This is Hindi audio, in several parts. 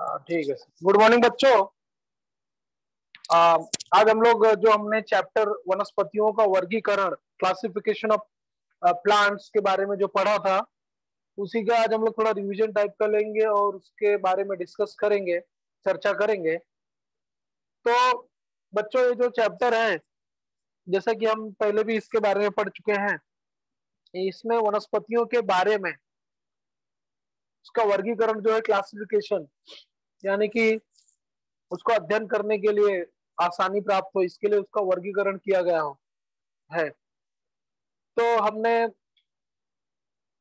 ठीक है। गुड मॉर्निंग बच्चों। आ, आज हम लोग जो हमने चैप्टर वनस्पतियों का वर्गीकरण, क्लासिफिकेशन ऑफ प्लांट्स के बारे में जो पढ़ा था, उसी का आज हम लोग थोड़ा रिवीजन टाइप कर लेंगे और उसके बारे में डिस्कस करेंगे, चर्चा करेंगे। तो बच्चों, ये जो चैप्टर है, जैसा कि हम पहले भी इसके बारे में पढ़ चुके हैं, इसमें वनस्पतियों के बारे में उसका वर्गीकरण जो है, क्लासिफिकेशन, यानी कि उसको अध्ययन करने के लिए आसानी प्राप्त हो, इसके लिए उसका वर्गीकरण किया गया हो है। तो हमने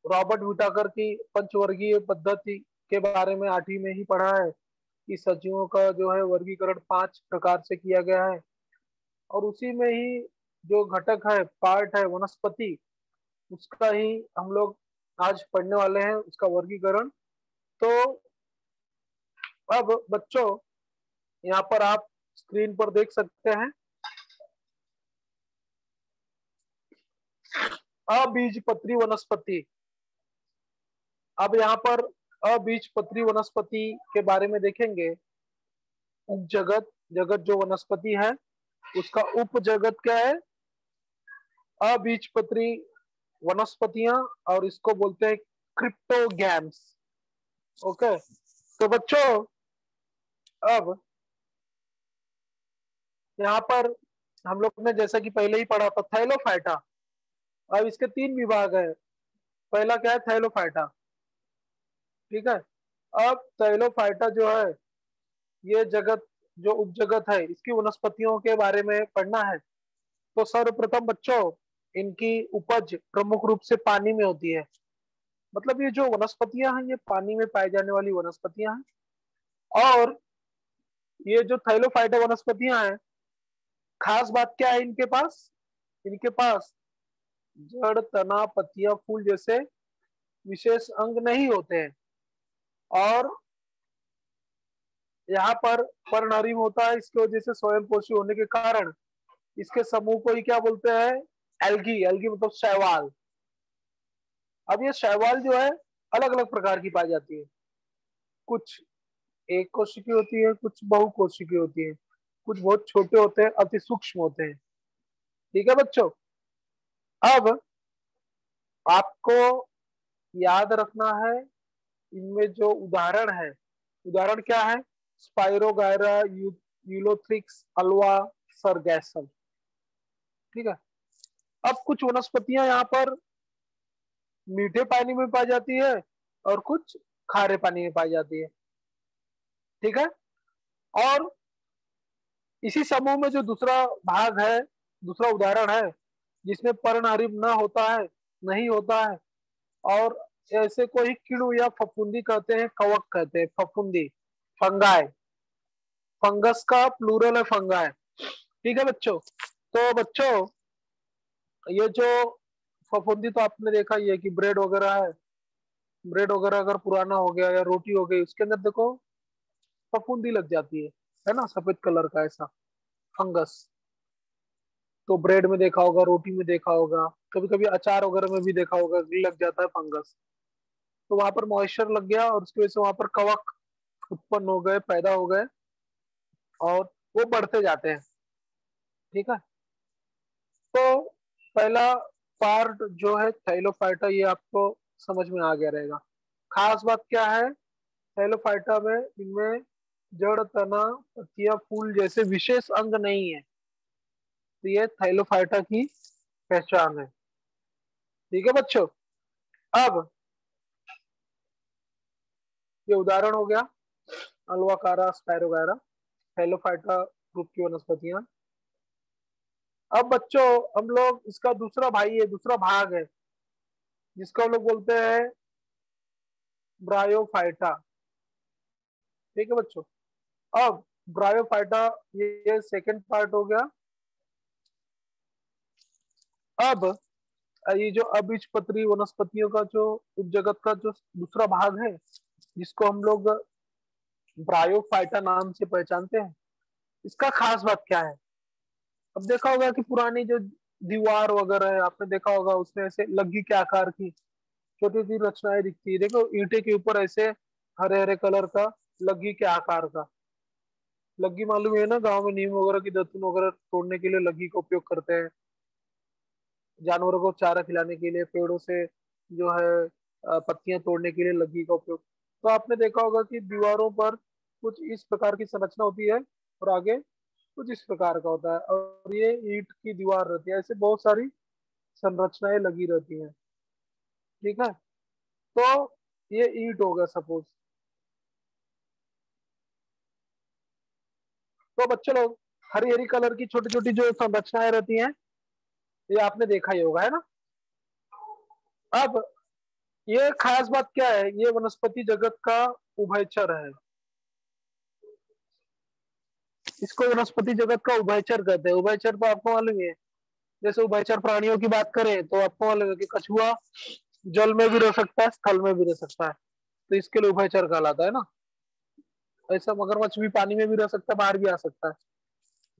रॉबर्ट विटाकर की पंचवर्गीय पद्धति के बारे में 8वीं में ही पढ़ा है कि सजीवों का जो है वर्गीकरण 5 प्रकार से किया गया है, और उसी में ही जो घटक है, पार्ट है वनस्पति, उसका ही हम लोग आज पढ़ने वाले हैं, उसका वर्गीकरण। तो अब बच्चों, यहाँ पर आप स्क्रीन पर देख सकते हैं अबीजपत्री वनस्पति। अब यहाँ पर अबीजपत्री वनस्पति के बारे में देखेंगे। उपजगत, जगत जो वनस्पति है उसका उपजगत क्या है? अबीजपत्री वनस्पतियां, और इसको बोलते हैं क्रिप्टोगैम्स। ओके, तो बच्चों अब यहाँ पर हम लोग ने जैसा कि पहले ही पढ़ा था, थैलोफाइटा। अब इसके 3 विभाग है। पहला क्या है? थैलोफाइटा। ठीक है। अब थैलोफाइटा जो है, ये जगत जो उपजगत है, इसकी वनस्पतियों के बारे में पढ़ना है। तो सर्वप्रथम बच्चों, इनकी उपज प्रमुख रूप से पानी में होती है। मतलब ये जो वनस्पतियां हैं, ये पानी में पाई जाने वाली वनस्पतियां हैं। और ये जो थैलोफाइटा वनस्पतियां हैं, खास बात क्या है इनके पास? इनके पास जड़, तना, पत्तियां, फूल जैसे विशेष अंग नहीं होते हैं। और यहाँ पर पर्णरिम होता है। इसकी वजह से स्वयं पोषी होने के कारण इसके समूह को ही क्या बोलते हैं? एल्गी। एल्गी मतलब शैवाल। अब ये शैवाल जो है, अलग अलग प्रकार की पाई जाती है। कुछ एक कोशिकीय होती है, कुछ बहुकोशिकीय होती है, कुछ बहुत छोटे होते हैं, अति सूक्ष्म होते हैं। ठीक है बच्चों। अब आपको याद रखना है, इनमें जो उदाहरण है, उदाहरण क्या है? Spirogyra, ulothrix, ulva, sargassum. ठीक है। अब कुछ वनस्पतियां यहाँ पर मीठे पानी में पाई जाती है और कुछ खारे पानी में पाई जाती है। ठीक है। और इसी समूह में जो दूसरा भाग है, दूसरा उदाहरण है, जिसमें पर्णहरित न होता है, नहीं होता है, और ऐसे कोई कीड़ू या फफूंदी कहते हैं, कवक कहते हैं, फफूंदी, फंगाई। फंगस का प्लूरल है फंगाई। ठीक है बच्चों। तो बच्चों, ये जो फफूंदी तो आपने देखा ही है कि ब्रेड वगैरह है, ब्रेड वगैरह अगर पुराना हो गया या रोटी हो गई, उसके अंदर देखो फफूंदी लग जाती है ना, सफेद कलर का ऐसा फंगस। तो ब्रेड में देखा होगा, रोटी में देखा होगा, कभी कभी अचार वगैरह में भी देखा होगा, लग जाता है फंगस। तो वहां पर मॉइस्चर लग गया और उसकी वजह से वहां पर कवक उत्पन्न हो गए, पैदा हो गए, और वो बढ़ते जाते हैं। ठीक है। तो पहला पार्ट जो है थैलोफाइटा, ये आपको समझ में आ गया रहेगा। खास बात क्या है थैलोफाइटा में? इनमें जड़, तना, पत्तियां, फूल जैसे विशेष अंग नहीं है। तो ये थैलोफाइटा की पहचान है। ठीक है बच्चों। अब ये उदाहरण हो गया अल्वाकारा, स्पाइरोगायरा, थैलोफाइटा ग्रुप की वनस्पतियां। अब बच्चों, हम लोग इसका दूसरा भाई है, दूसरा भाग है, जिसको हम लोग बोलते हैं ब्रायोफाइटा। ठीक है बच्चों। अब ब्रायोफाइटा, ये सेकंड पार्ट हो गया। अब ये जो अबीजपत्री वनस्पतियों का जो उपजगत का जो दूसरा भाग है, जिसको हम लोग ब्रायोफाइटा नाम से पहचानते हैं, इसका खास बात क्या है? अब देखा होगा कि पुरानी जो दीवार वगैरह है, आपने देखा होगा, उसमें ऐसे लग्गी के आकार की छोटी सी रचनाएं दिखती है। देखो ईंटे के ऊपर ऐसे हरे हरे कलर का लग्गी के आकार का। लग्गी मालूम है ना, गांव में नीम वगैरह की दतून वगैरह तोड़ने के लिए लग्गी का उपयोग करते हैं। जानवरों को चारा खिलाने के लिए, पेड़ों से जो है पत्तियां तोड़ने के लिए लग्गी का उपयोग। तो आपने देखा होगा कि दीवारों पर कुछ इस प्रकार की संरचना होती है और आगे कुछ इस प्रकार का होता है, और ये ईंट की दीवार रहती है। ऐसे बहुत सारी संरचनाएं लगी रहती हैं। ठीक है, तो ये ईंट हो गया सपोज। तो बच्चे लोग, हरी हरी कलर की छोटी छोटी जो संरचनाएं रहती हैं, ये आपने देखा ही होगा, है ना। अब ये खास बात क्या है, ये वनस्पति जगत का उभयचर है। इसको वनस्पति जगत का उभयचर कहते हैं। उभयचर तो आपको मालूम ही है। जैसे उभयचर प्राणियों की बात करें तो आपको मालूम है कि कछुआ जल में भी रह सकता है, स्थल में भी रह सकता है, तो इसके लिए उभयचर कहलाता है ना। ऐसा मगरमच्छ भी पानी में भी रह सकता है, बाहर भी आ सकता है।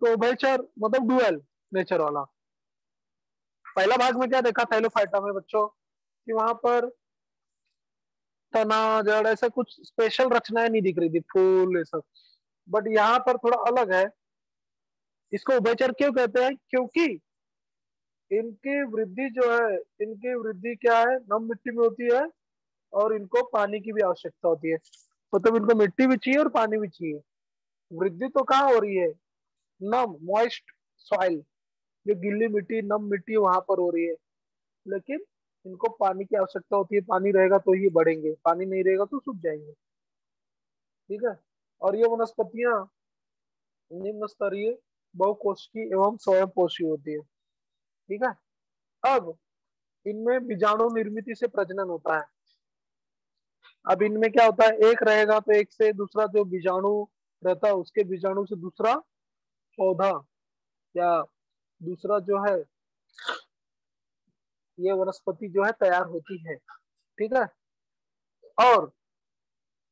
तो उभयचर मतलब डुअल नेचर वाला। पहला भाग में क्या देखा थैलोफाइटा में बच्चों, कि वहां पर तना जड़ ऐसा कुछ स्पेशल रचनाएं नहीं दिख रही थी, फूल ये सब। बट यहाँ पर थोड़ा अलग है। इसको उभयचर क्यों कहते हैं, क्योंकि इनकी वृद्धि जो है, इनकी वृद्धि क्या है, नम मिट्टी में होती है, और इनको पानी की भी आवश्यकता होती है। मतलब इनको मिट्टी भी चाहिए और पानी भी चाहिए। वृद्धि तो कहाँ हो रही है, नम मॉइस्ट सॉइल, जो गिल्ली मिट्टी नम मिट्टी वहां पर हो रही है। लेकिन इनको पानी की आवश्यकता होती है, पानी रहेगा तो ही बढ़ेंगे, पानी नहीं रहेगा तो सूख जाएंगे। ठीक है, और ये वनस्पतियां निम्न स्तरीय बहुकोशिकीय एवं स्वयंपोषी होती है। ठीक है, अब इनमें बीजाणु निर्मित से प्रजनन होता है। अब इनमें क्या होता है, एक रहेगा तो एक से दूसरा जो बीजाणु रहता है, उसके बीजाणु से दूसरा पौधा या दूसरा जो है ये वनस्पति जो है तैयार होती है। ठीक है, और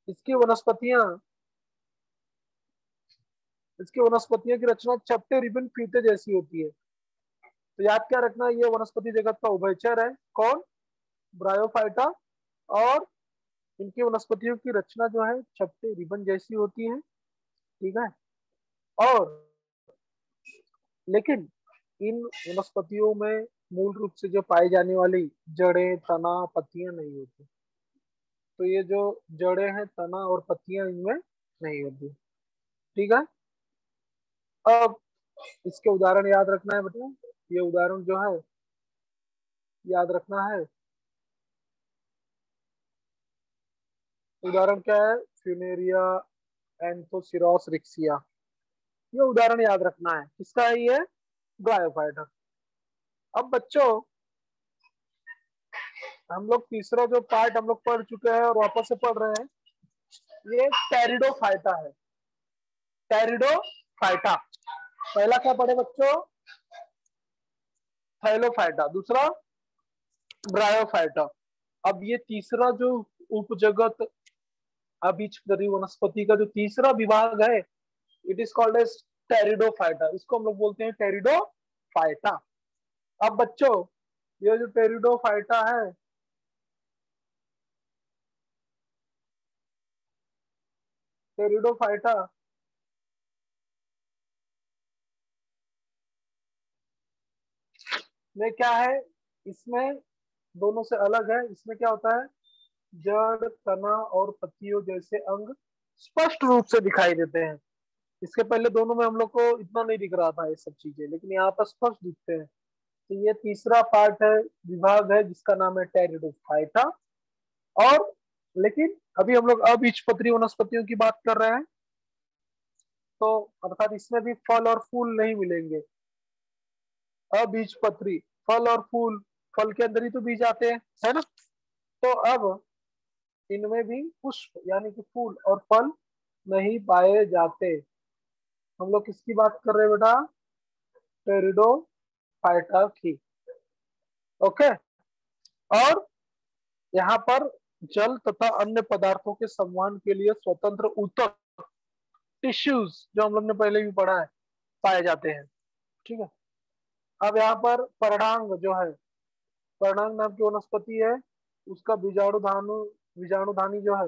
इसकी वनस्पतियां इसकी वनस्पतियों की रचना चपटे रिबन फीते जैसी होती है। तो याद क्या रखना, ये वनस्पति जगत का उभयचर है। कौन, ब्रायोफाइटा। और इनकी वनस्पतियों की रचना जो है चपटे रिबन जैसी होती है। ठीक है, और लेकिन इन वनस्पतियों में मूल रूप से जो पाई जाने वाली जड़ें, तना, पत्तियां नहीं होती। तो ये जो जड़ें हैं, तना और पत्तियां इनमें नहीं होती। ठीक है, अब इसके उदाहरण याद रखना है बेटा। ये उदाहरण जो है याद रखना है। उदाहरण क्या है, फ्यूनेरिया एंथोसिरोस रिक्सिया। ये उदाहरण याद रखना है, किसका है ये, ब्रायोफाइटा। अब बच्चों, हम लोग तीसरा जो पार्ट हम लोग पढ़ चुके हैं और वापस से पढ़ रहे हैं, ये टेरिडोफाइटा है। टेरिडोफाइटा, पहला क्या पढ़े बच्चों, थैलोफाइटा, दूसरा ब्रायोफाइटा। अब ये तीसरा जो उपजगत अभीचरी वनस्पति का जो तीसरा विभाग है, it is called as pteridophyta. इसको हम लोग बोलते हैं टेरिडोफाइटा। अब बच्चों, ये जो टेरिडोफाइटा है, टेरिडोफाइटा में क्या है, इसमें दोनों से अलग है। इसमें क्या होता है, जड़, तना और पत्तियों जैसे अंग स्पष्ट रूप से दिखाई देते हैं। इसके पहले दोनों में हम लोग को इतना नहीं दिख रहा था ये सब चीजें, लेकिन यहाँ पर स्पष्ट दिखते हैं। तो ये तीसरा पार्ट है, विभाग है, जिसका नाम है टेरिडोफाइटा। और लेकिन अभी हम लोग अबीजपत्री वनस्पतियों की बात कर रहे हैं, तो अर्थात इसमें भी फल और फूल नहीं मिलेंगे। अबीजपत्री, फल और फूल, फल के अंदर ही तो बीज आते हैं, है ना। तो अब इनमें भी पुष्प यानी कि फूल और फल नहीं पाए जाते। हम लोग किसकी बात कर रहे हैं बेटा, टेरिडोफाइटा की। ओके, और यहाँ पर जल तथा अन्य पदार्थों के संवहन के लिए स्वतंत्र ऊतक, टिश्यूज, जो हम लोग ने पहले भी पढ़ा है, पाए जाते हैं। ठीक है, अब यहाँ पर पर्णांग जो है, पर्णांग नाम की वनस्पति है, उसका बीजाणुधानी जो है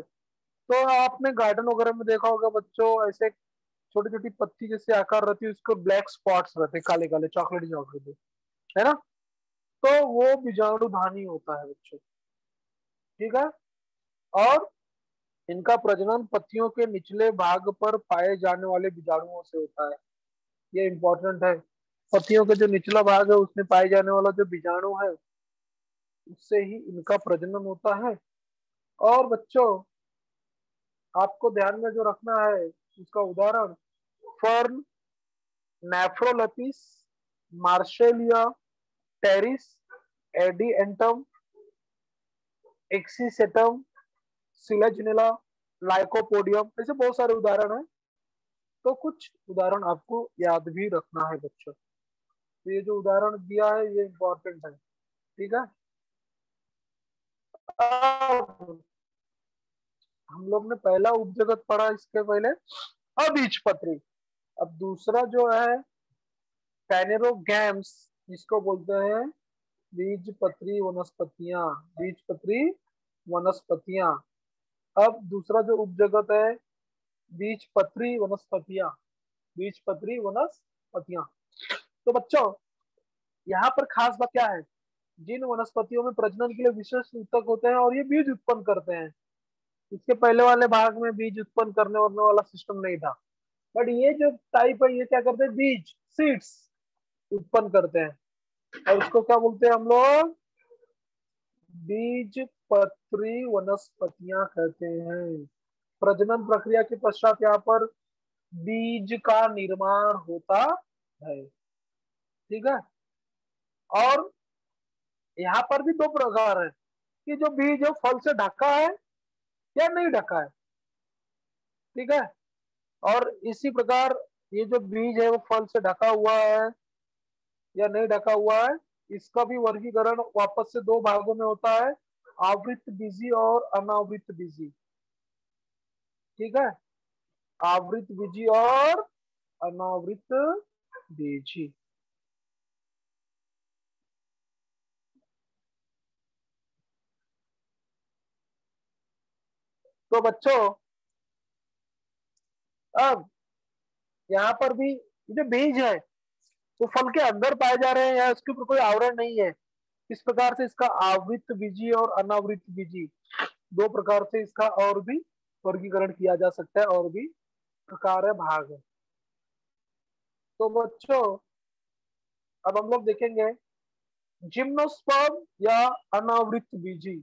तो आपने गार्डन वगैरह में देखा होगा बच्चों, ऐसे छोटी छोटी पत्ती जैसे आकार रहती है, उसको ब्लैक स्पॉट्स रहते हैं, काले काले चॉकलेटी चॉकलेटी, है ना। तो वो बीजाणुधानी होता है बच्चों, ठीक है। और इनका प्रजनन पत्तियों के निचले भाग पर पाए जाने वाले बीजाणुओं से होता है। ये इंपॉर्टेंट है। पत्तियों के जो निचला भाग है उसमें पाए जाने वाला जो बीजाणु है, उससे ही इनका प्रजनन होता है। और बच्चों, आपको ध्यान में जो रखना है उसका उदाहरण, fern, nephrolepis, marsilea, pteris, adiantum, equisetum, selaginella, lycopodium, ऐसे बहुत सारे उदाहरण हैं। तो कुछ उदाहरण आपको याद भी रखना है बच्चों। तो ये जो उदाहरण दिया है ये इंपॉर्टेंट है, ठीक है। अब हम लोग ने पहला उपजगत पढ़ा, इसके पहले अबीजपत्री। अब दूसरा जो है पैनेरोगैम्स, जिसको बोलते हैं बीजपत्री वनस्पतियां, बीजपत्री वनस्पतियां। अब दूसरा जो उपजगत है बीजपत्री वनस्पतियां, बीजपत्री वनस्पतियां। तो बच्चों, यहाँ पर खास बात क्या है, जिन वनस्पतियों में प्रजनन के लिए विशेष ऊतक होते हैं और ये बीज उत्पन्न करते हैं, इसके पहले वाले भाग में बीज उत्पन्न करने वाला सिस्टम नहीं था। बट ये जो टाइप है ये क्या करते हैं, बीज सीड्स उत्पन्न करते हैं, और इसको क्या बोलते हैं हम लोग, बीजपत्री वनस्पतियां कहते हैं। प्रजनन प्रक्रिया के पश्चात यहाँ पर बीज का निर्माण होता है, ठीक है। और यहाँ पर भी दो प्रकार है कि जो बीज है फल से ढका है या नहीं ढका है, ठीक है। और इसी प्रकार ये जो बीज है वो फल से ढका हुआ है या नहीं ढका हुआ है, इसका भी वर्गीकरण वापस से दो भागों में होता है, आवृत बीजी और अनावृत बीजी, ठीक है। आवृत बीजी और अनावृत बीजी। तो बच्चों, अब यहाँ पर भी जो बीज है वो फल के अंदर पाए जा रहे हैं या इसके ऊपर कोई आवरण नहीं है, इस प्रकार से इसका आवृत बीजी और अनावृत बीजी दो प्रकार से इसका और भी वर्गीकरण किया जा सकता है, और भी प्रकार है, भाग है। तो बच्चों, अब हम लोग देखेंगे जिम्नोस्पर्म या अनावृत बीजी,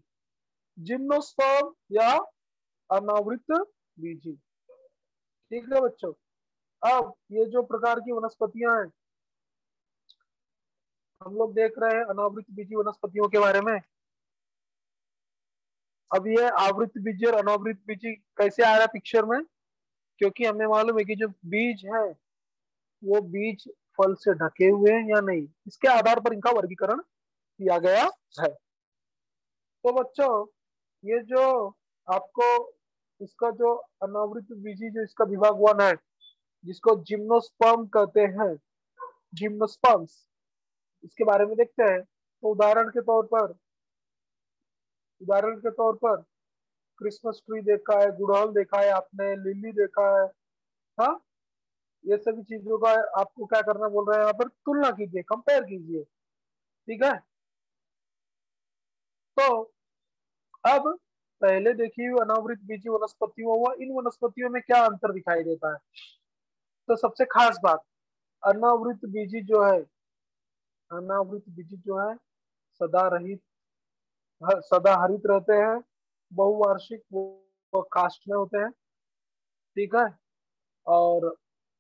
जिम्नोस्पर्म या अनावृत बीजी, ठीक है बच्चों। अब ये जो प्रकार की वनस्पतियां हैं, हम लोग देख रहे हैं अनावृत बीजी वनस्पतियों के बारे में। अब ये आवृत बीजी और अनावृत बीजी कैसे आ रहा है पिक्चर में, क्योंकि हमें मालूम है कि जो बीज है वो बीज फल से ढके हुए हैं या नहीं, इसके आधार पर इनका वर्गीकरण किया गया है। तो बच्चों, ये जो आपको इसका जो अनावृत बीजी जो इसका विभाग वन है, जिसको जिम्नोस्पर्म कहते हैं, जिम्नोस्पर्म्स, इसके बारे में देखते हैं। तो उदाहरण के तौर पर क्रिसमस ट्री देखा है, गुड़हल देखा है आपने, लिली देखा है, हाँ। ये सभी चीजों का आपको क्या करना बोल रहे हैं, यहाँ पर तुलना कीजिए, कंपेयर कीजिए, ठीक है। तो अब पहले देखिए अनावृत बीजी वनस्पतियों हुआ, इन वनस्पतियों में क्या अंतर दिखाई देता है। तो सबसे खास बात, अनावृत बीजी जो है, अनावृत बीजी जो है सदा रहित, सदा हरित रहते हैं, बहुवार्षिक, वो काष्ठ में होते हैं, ठीक है। और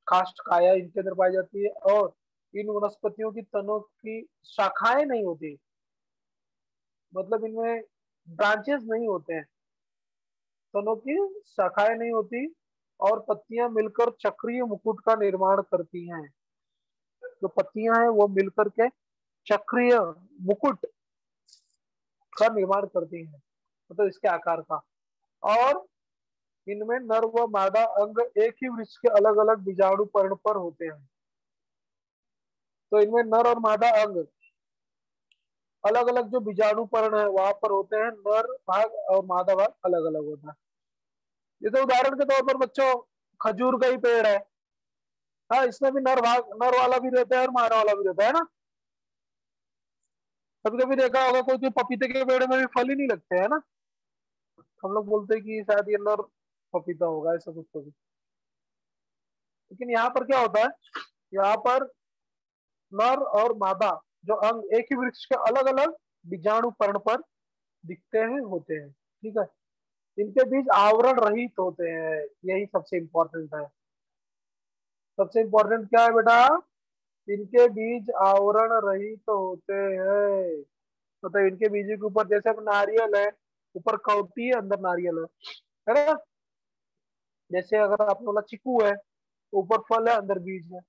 काष्ठ काया इनके अंदर पाई जाती है, और इन वनस्पतियों की तनों की शाखाएं नहीं होती, मतलब इनमें ब्रांचेस नहीं होते हैं, तनों की शाखाएं नहीं होती, और पत्तियां मिलकर चक्रीय मुकुट का निर्माण करती हैं। जो पत्तियां हैं वो मिलकर के चक्रीय मुकुट का निर्माण करती हैं, मतलब इसके आकार का। और इनमें नर व मादा अंग एक ही वृक्ष के अलग अलग बीजाणु पर्ण पर होते हैं। तो इनमें नर और मादा अंग अलग अलग जो बीजाणु पर्ण है वहां पर होते हैं, नर भाग और मादा भाग अलग अलग होता है। ये तो उदाहरण के तौर पर बच्चों खजूर का ही पेड़ है। हाँ, इसमें भी नर वाला भी रहता है और मादा वाला भी रहता है ना। कभी कभी देखा होगा कोई कोई पपीते के पेड़ में भी फल ही नहीं लगते है ना। हम लोग बोलते हैं कि शायद ये नर पपीता होगा, ऐसा कुछ तो भी। लेकिन यहाँ पर क्या होता है, यहाँ पर नर और मादा जो अंग एक ही वृक्ष के अलग अलग बीजाणु पर्ण पर दिखते हैं होते हैं, ठीक है। इनके बीज आवरण रहित होते हैं, यही सबसे इंपॉर्टेंट है। सबसे इंपॉर्टेंट क्या है बेटा, इनके बीज आवरण रहित होते हैं। मतलब इनके बीज के ऊपर, जैसे अब नारियल है, ऊपर कवटी है, अंदर नारियल है ना। जैसे अगर आपने बोला चीकू है, ऊपर फल है, अंदर बीज है।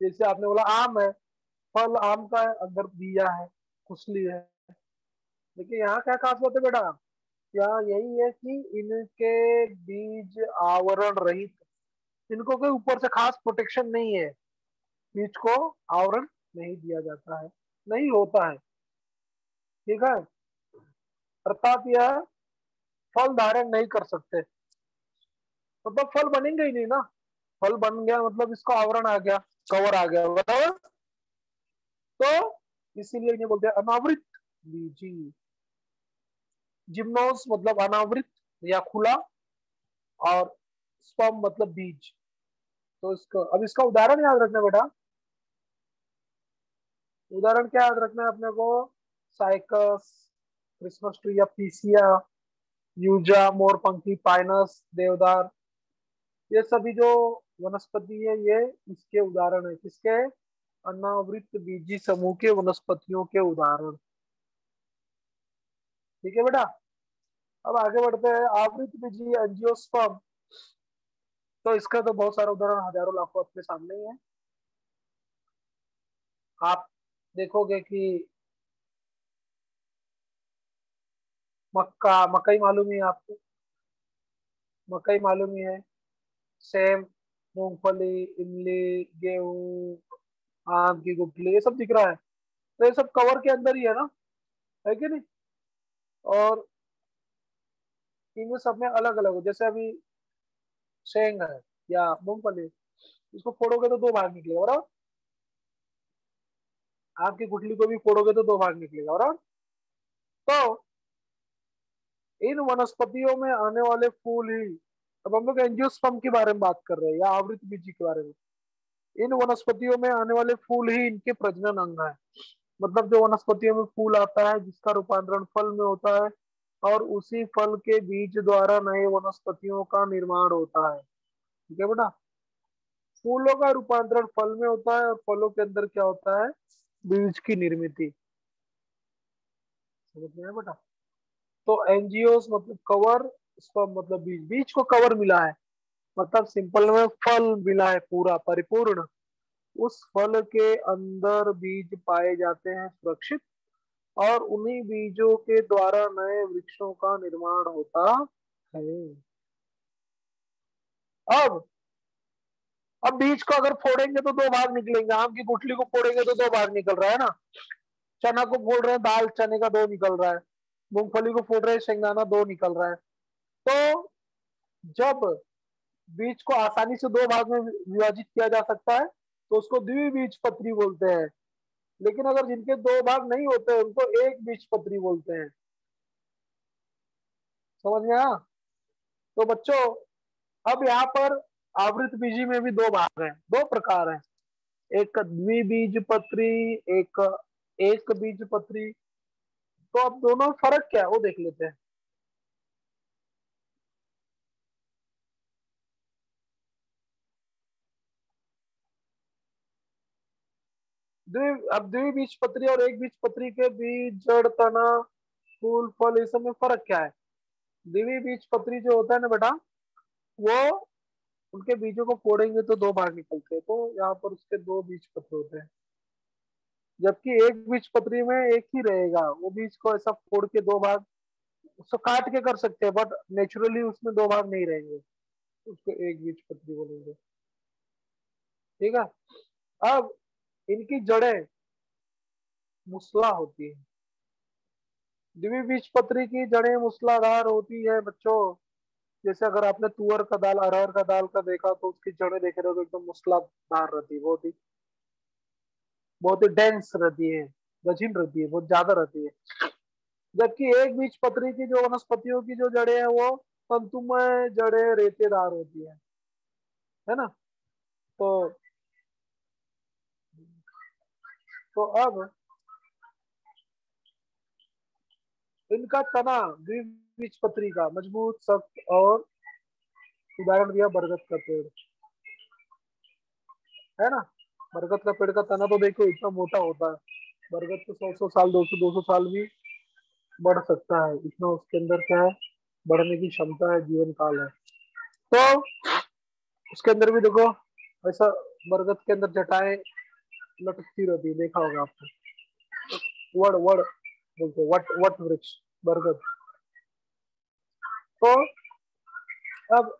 जैसे आपने बोला आम है, फल आम का है, अंदर बिया है, खुसली है। लेकिन यहाँ क्या खास बात है बेटा, यहाँ यही है कि इनके बीज आवरण रहित, इनको कोई ऊपर से खास प्रोटेक्शन नहीं है, बीज को आवरण नहीं दिया जाता है, नहीं होता है, ठीक है। अर्थात यह फल धारण नहीं कर सकते, मतलब फल बनेंगे ही नहीं ना। फल बन गया मतलब इसका आवरण आ गया, कवर आ गया, बराबर। तो इसीलिए इन्हें बोलते हैं अनावृत बीजी। जिम्नोस मतलब अनावृत या खुला, और स्पर्म मतलब बीज। तो इसका, अब इसका उदाहरण याद रखना बेटा। उदाहरण क्या याद रखना है अपने को, साइकस, क्रिसमस ट्री या पीसिया, यूजा, मोरपंखी, पाइनस, देवदार, ये सभी जो वनस्पति है ये इसके उदाहरण है। किसके, अनावृत बीजी समूह के वनस्पतियों के उदाहरण। ठीक है बेटा। अब आगे बढ़ते हैं, आवृत बीजी एंजियोस्पर्म। तो इसका तो बहुत सारा उदाहरण हजारों लाखों अपने सामने ही है। आप देखोगे कि मक्का, मकई मालूम ही है आपको, मकई मालूम ही है, सेम, मूंगफली, इमली, गेहूं, आम की गुठली, ये सब दिख रहा है। तो ये सब कवर के अंदर ही है ना, है कि नहीं। और इनमें सब में अलग अलग, जैसे अभी शेंग है या मूंगफली, इसको फोड़ोगे तो दो भाग निकलेगा, बराबर। आम की गुठली को भी फोड़ोगे तो दो भाग निकलेगा, बराबर। तो इन वनस्पतियों में आने वाले फूल ही, अब हम लोग एंजियोस्पर्म के बारे में बात कर रहे हैं या आवृत बीजी के बारे में। इन वनस्पतियों में आने वाले फूल ही इनके प्रजनन अंग है। मतलब जो वनस्पतियों में फूल आता है जिसका रूपांतरण फल में होता है, और उसी फल के बीज द्वारा नए वनस्पतियों का निर्माण होता है, ठीक है बेटा। फूलों का रूपांतरण फल में होता है, और फलों के अंदर क्या होता है, बीज की निर्मित। समझ में आया बेटा। तो एनजीओस मतलब कवर, स्पर्म मतलब बीज, बीज को कवर मिला है, मतलब सिंपल में फल मिला है पूरा परिपूर्ण। उस फल के अंदर बीज पाए जाते हैं सुरक्षित, और उन्हीं बीजों के द्वारा नए वृक्षों का निर्माण होता है। अब अब बीज को अगर फोड़ेंगे तो दो भाग निकलेंगे, आम की गुठली को फोड़ेंगे तो दो भाग निकल रहा है ना। चना को फोड़ रहे हैं, दाल चने का दो निकल रहा है। मूंगफली को फोड़ रहे हैं, शेंगदाना दो निकल रहा है। तो जब बीज को आसानी से दो भाग में विभाजित किया जा सकता है तो उसको द्विबीजपत्री बोलते हैं। लेकिन अगर जिनके दो भाग नहीं होते उनको एक बीजपत्री बोलते हैं। समझ में आया। तो बच्चों, अब यहाँ पर आवृत बीजी में भी दो भाग हैं, दो प्रकार हैं, एक द्विबीजपत्री, एक एक बीजपत्री। तो अब दोनों में फर्क क्या है वो देख लेते हैं। अब द्विबीजपत्री और एक बीजपत्री के बीज, जड़, तना, फूल, फल, इस सब में फर्क क्या है। द्विबीजपत्री जो होता है ना बेटा, वो, उनके बीजों को फोड़ेंगे तो दो भाग निकलते हैं, तो यहाँ पर उसके दो बीज पत्र होते हैं। जबकि एक बीज पत्री में एक ही रहेगा, वो बीज को ऐसा फोड़ के दो भाग, उसको काट के कर सकते हैं, बट नेचुरली उसमें दो भाग नहीं रहेंगे, उसको एक बीज पत्री बोलेंगे, ठीक है। अब इनकी जड़ें मूसला होती है। द्विबीजपत्री की जड़ें मूसलाधार होती है बच्चों, जैसे अगर आपने तुअर का दाल, अरहर का दाल का देखा तो उसकी जड़ें देखे रहे हो तो एकदम मूसलाधार रहती है, बहुत ही डेंस रहती है, गठिन रहती है, बहुत ज्यादा रहती है। जबकि एक बीज पत्री की जो वनस्पतियों की जो जड़ें हैं वो तंतुमय जड़ें रेतेदार होती है ना। तो अब इनका तना द्विबीजपत्री का मजबूत, सख्त और, उदाहरण दिया बरगद का पेड़, है ना। बरगद का पेड़ का तना तो देखो इतना मोटा होता है। बरगद तो 100 100 साल, 200 200 साल भी बढ़ सकता है, इतना उसके अंदर क्या है, बढ़ने की क्षमता है, जीवन काल है। तो उसके अंदर भी देखो ऐसा, बरगद के अंदर जटाएं लटकती रहती है, देखा होगा आपने। वड़ वड़ बोलते, वट वट वृक्ष, बरगद। तो अब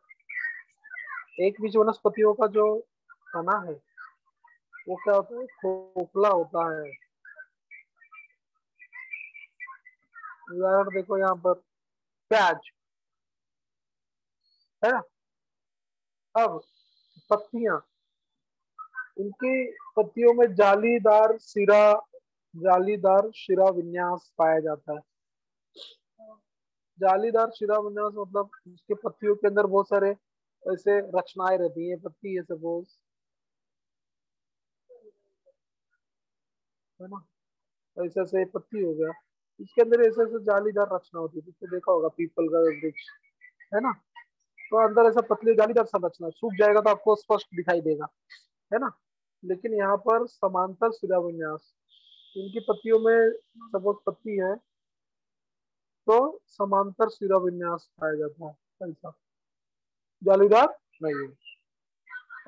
एक बीज वनस्पतियों का जो तना है वो क्या होता है, खोखला होता है। उदाहरण देखो यहाँ पर, प्याज, है ना। अब पत्तियां, इनकी पत्तियों में जालीदार शिरा विन्यास पाया जाता है। जालीदार शिरा विन्यास मतलब इसके पत्तियों के अंदर बहुत सारे ऐसे रचनाएं रहती है, पत्ती है सपोज, है ना। ऐसे ऐसे पत्ती हो गया, इसके अंदर ऐसे ऐसे जालीदार रचना होती है, जिससे देखा होगा पीपल का वृक्ष, है ना। तो अंदर ऐसा पतली जालीदार संरचना, सूख जाएगा तो आपको स्पष्ट दिखाई देगा, है ना। लेकिन यहाँ पर समांतर शिरा विन्यास, इनकी पत्तियों में सपोज पत्ती है तो समांतर शिरा विन्यास पाया जाता है, ऐसा जालीदार नहीं है।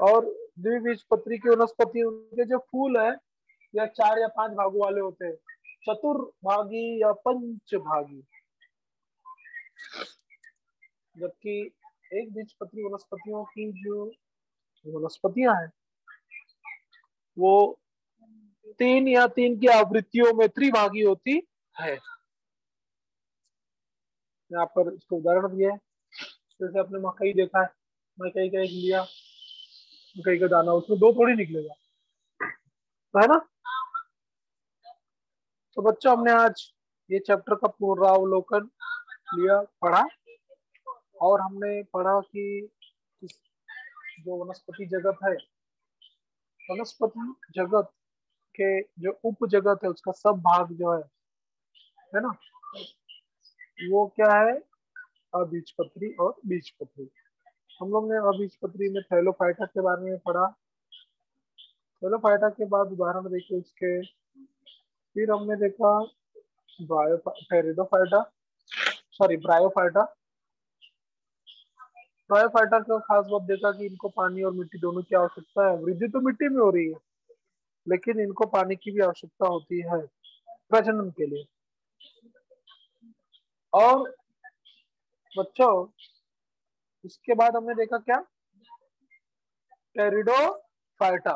और द्विबीजपत्री की वनस्पति, उनके जो फूल है या 4 या 5 भागों वाले होते हैं, चतुर्भागी या पंचभागी। जबकि एक बीजपत्री वनस्पतियों की जो वनस्पतियां हैं वो 3 या 3 की आवृत्तियों में त्रिभागी होती है। यहाँ पर इसको उदाहरण दिया है, जैसे आपने मकई देखा है, मकई का एक लिया, मकई का दाना, उसमें दो थोड़ी निकलेगा, तो है ना। तो बच्चों हमने आज ये चैप्टर का पुनरावलोकन लिया, पढ़ा, और हमने पढ़ा कि इस जो वनस्पति जगत है, वनस्पति जगत के जो उप जगत है उसका सब भाग जो है ना, वो क्या है, अबीजपत्री और बीजपत्री। हम लोग ने अबीजपत्री में थैलोफाइटा के बारे में पढ़ा। थैलोफाइटा के बाद उदाहरण देखे उसके, फिर हमने देखा टेरिडोफाइटा, सॉरी ब्रायोफाइटा। ब्रायोफाइटा का खास बात देखा कि इनको पानी और मिट्टी दोनों की आवश्यकता है, वृद्धि तो मिट्टी में हो रही है लेकिन इनको पानी की भी आवश्यकता होती है प्रजनन के लिए। और बच्चों इसके बाद हमने देखा क्या, टेरिडोफाइटा।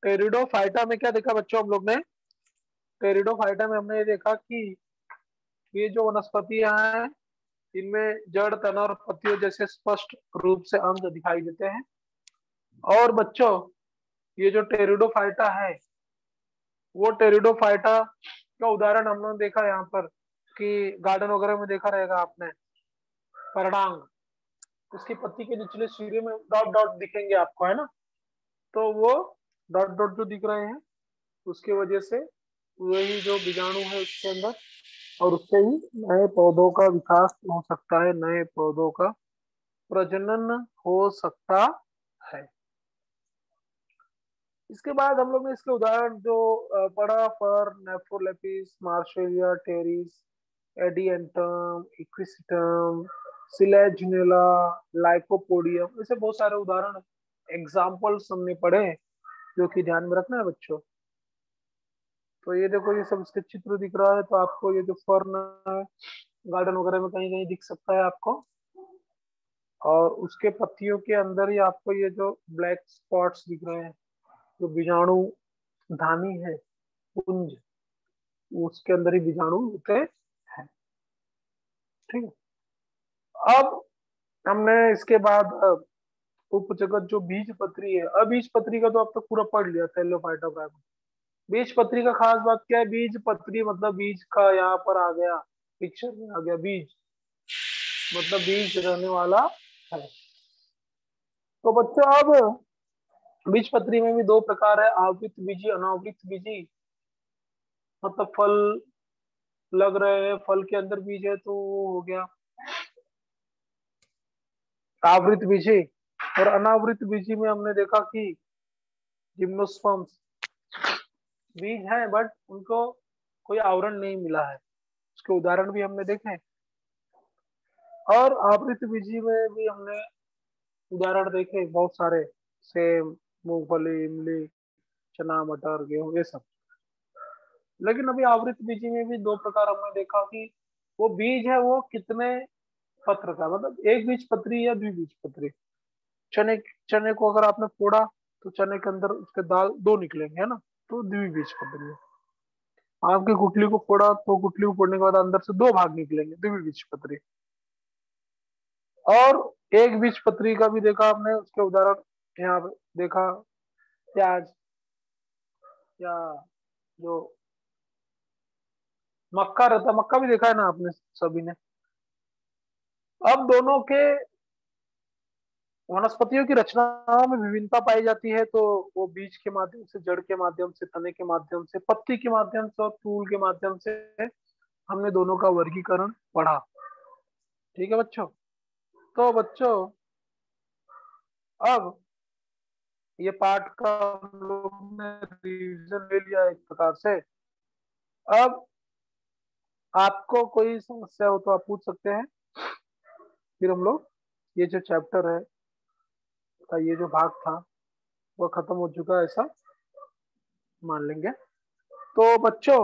टेरिडोफाइटा में क्या देखा बच्चों हम लोग ने, टेरिडोफाइटा में हमने ये देखा कि ये जो वनस्पतियां हैं इनमें जड़, तना और पत्तियों जैसे स्पष्ट रूप से अंग दिखाई देते हैं। और बच्चों ये जो टेरिडोफाइटा है वो टेरिडोफाइटा का उदाहरण हम लोग देखा यहाँ पर कि गार्डन वगैरह में देखा रहेगा आपने, परणांग, उसकी पत्ती के निचले सिरे में डॉट डॉट दिखेंगे आपको, है ना। तो वो डॉट डॉट जो दिख रहे हैं उसके वजह से वही जो बीजाणु है उसके अंदर, और उससे ही नए पौधों का विकास हो सकता है, नए पौधों का प्रजनन हो सकता है। इसके बाद हम लोग ने इसके उदाहरण जो पढ़ा, fern, nephrolepis, marsilea, pteris, adiantum, equisetum, selaginella, lycopodium, ऐसे बहुत सारे उदाहरण एग्जाम्पल्स हमने पढ़े हैं, जो कि ध्यान में रखना है बच्चों। तो ये देखो ये सब इसके चित्र दिख रहा है, तो आपको ये जो फर्न गार्डन वगैरह में कहीं कहीं दिख सकता है आपको, और उसके पत्तियों के अंदर ही आपको ये जो ब्लैक स्पॉट्स दिख रहे हैं, जो बीजाणु धानी है पुंज, उसके अंदर ही बीजाणु होते हैं, ठीक है। अब हमने इसके बाद उपजगत जो बीज पत्री है, अबीज पत्री का तो अब तक पूरा पढ़ लिया, थैलोफाइटा ब्राह्मण। बीज पत्री का खास बात क्या है, बीज पत्री मतलब बीज का यहाँ पर आ गया, पिक्चर में आ गया बीज, मतलब बीज रहने वाला है। तो बच्चों अब बीज पत्री में भी दो प्रकार है, आवृत बीजी, अनावृत बीजी। मतलब फल लग रहे हैं, फल के अंदर बीज है, तो वो हो गया आवृत बीजी। और अनावृत बीजी में हमने देखा कि जिम्नोस्पर्म्स बीज है बट उनको कोई आवरण नहीं मिला है, उसके उदाहरण भी हमने देखे। और आवृत बीजी में भी हमने उदाहरण देखे बहुत सारे, सेम, मूंगफली, इमली, चना, मटर, गेहूं, ये सब। लेकिन अभी आवृत बीजी में भी दो प्रकार हमने देखा कि वो बीज है वो कितने पत्र का, मतलब एक बीज पत्री या द्विबीज पत्री। चने चने को अगर आपने फोड़ा तो चने के अंदर उसके दाल दो निकलेंगे, है ना, तो द्विबीज पत्री है। आपकी गुठली को फोड़ा तो गुठली को फोड़ने के बाद अंदर से दो भाग निकलेंगे, द्विबीज पत्री। और एक बीज पत्री का भी देखा आपने, उसके उदाहरण यहाँ पे देखा, प्याज या जो मक्का रहता है, मक्का भी देखा है ना आपने सभी ने। अब दोनों के वनस्पतियों की रचनाओं में विभिन्नता पाई जाती है, तो वो बीज के माध्यम से, जड़ के माध्यम से, तने के माध्यम से, पत्ती के माध्यम से और फूल के माध्यम से हमने दोनों का वर्गीकरण पढ़ा। ठीक है बच्चों। तो बच्चों अब ये पाठ का हम लोग ने रिवीजन ले लिया एक प्रकार से। अब आपको कोई समस्या हो तो आप पूछ सकते हैं, फिर हम लोग ये जो चैप्टर है का ये जो भाग था वो खत्म हो चुका है ऐसा मान लेंगे। तो बच्चों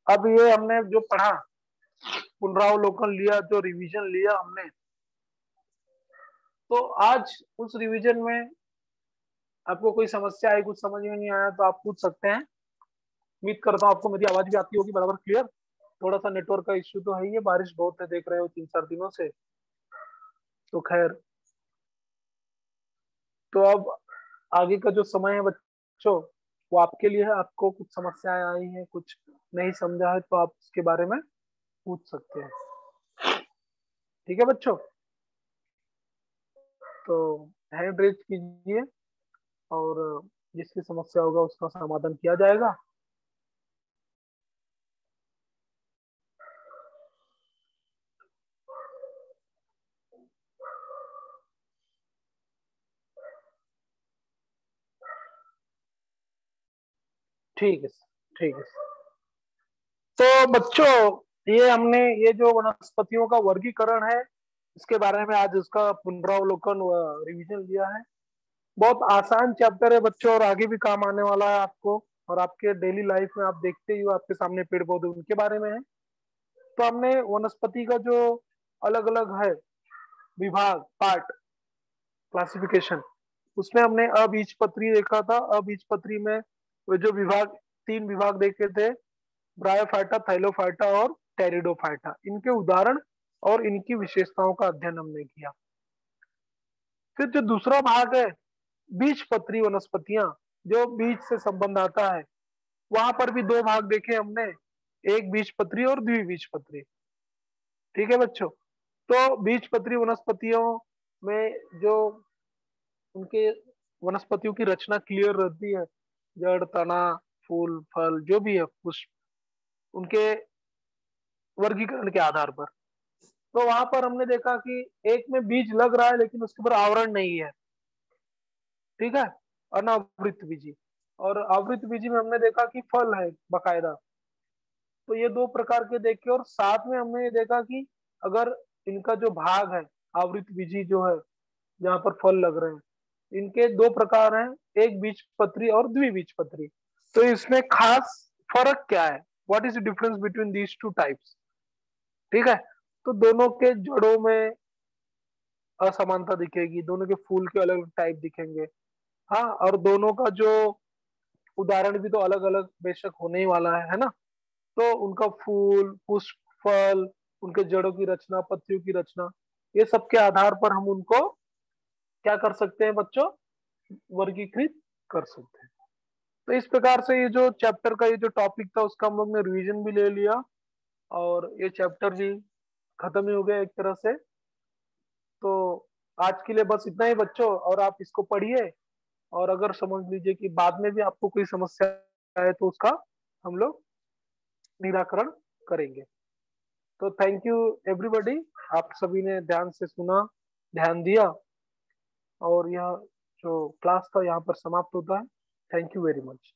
अब ये हमने जो पढ़ा, पुनरावलोकन लिया, जो रिवीजन लिया हमने, तो आज उस रिवीजन में आपको कोई समस्या आई, कुछ समझ में नहीं आया तो आप पूछ सकते हैं। उम्मीद करता हूँ आपको मेरी आवाज भी आती होगी बराबर क्लियर। थोड़ा सा नेटवर्क का इश्यू तो है ही है, बारिश बहुत है, देख रहे हो 3-4 दिनों से। तो खैर, तो अब आगे का जो समय है बच्चों वो आपके लिए है। आपको कुछ समस्याएं आई हैं, कुछ नहीं समझा है, तो आप उसके बारे में पूछ सकते हैं। ठीक है बच्चों। तो हैंड रेज कीजिए और जिसकी समस्या होगा उसका समाधान किया जाएगा। ठीक है सर, ठीक है सर। तो बच्चों ये हमने ये जो वनस्पतियों का वर्गीकरण है इसके बारे में आज उसका पुनरावलोकन व रिवीजन लिया है। बहुत आसान चैप्टर है बच्चों, और आगे भी काम आने वाला है आपको, और आपके डेली लाइफ में आप देखते ही हो आपके सामने पेड़ पौधे उनके बारे में है। तो हमने वनस्पति का जो अलग अलग है विभाग, पार्ट, क्लासिफिकेशन, उसमें हमने अबीजपत्री देखा था। अबीजपत्री में वो जो विभाग, 3 विभाग देखे थे, ब्रायोफाइटा, थैलोफाइटा और टेरिडोफाइटा, इनके उदाहरण और इनकी विशेषताओं का अध्ययन हमने किया। फिर जो दूसरा भाग है बीजपत्री वनस्पतियां, जो बीज से संबंध आता है, वहां पर भी 2 भाग देखे हमने, एक बीजपत्री और द्विबीजपत्री। ठीक है बच्चों। तो बीजपत्री वनस्पतियों में जो उनके वनस्पतियों की रचना क्लियर रहती है, जड़, तना, फूल, फल, जो भी है, पुष्प, उनके वर्गीकरण के आधार पर। तो वहां पर हमने देखा कि एक में बीज लग रहा है लेकिन उसके ऊपर आवरण नहीं है। ठीक है, अनावृत बीजी। और आवृत बीजी में हमने देखा कि फल है बकायदा। तो ये 2 प्रकार के देखे, और साथ में हमने ये देखा कि अगर इनका जो भाग है, आवृत बीजी जो है जहाँ पर फल लग रहे हैं, इनके 2 प्रकार हैं, एक बीजपत्री और द्विबीजपत्री। तो इसमें खास फर्क क्या है, what is the difference between these 2 types. ठीक है। तो दोनों के जड़ों में असमानता दिखेगी, दोनों के फूल के अलग टाइप दिखेंगे। हाँ, और दोनों का जो उदाहरण भी तो अलग अलग बेशक होने ही वाला है ना। तो उनका फूल, पुष्प, फल, उनके जड़ों की रचना, पत्तियों की रचना, ये सब के आधार पर हम उनको क्या कर सकते हैं बच्चों, वर्गीकृत कर सकते हैं। तो इस प्रकार से ये जो चैप्टर का ये जो टॉपिक था उसका हम लोग ने रिवीजन भी ले लिया और ये चैप्टर भी खत्म ही हो गया एक तरह से। तो आज के लिए बस इतना ही बच्चों, और आप इसको पढ़िए, और अगर समझ लीजिए कि बाद में भी आपको कोई समस्या है तो उसका हम लोग निराकरण करेंगे। तो थैंक यू एवरीबॉडी, आप सभी ने ध्यान से सुना, ध्यान दिया, और यह जो क्लास था यहाँ पर समाप्त होता है। Thank you very much.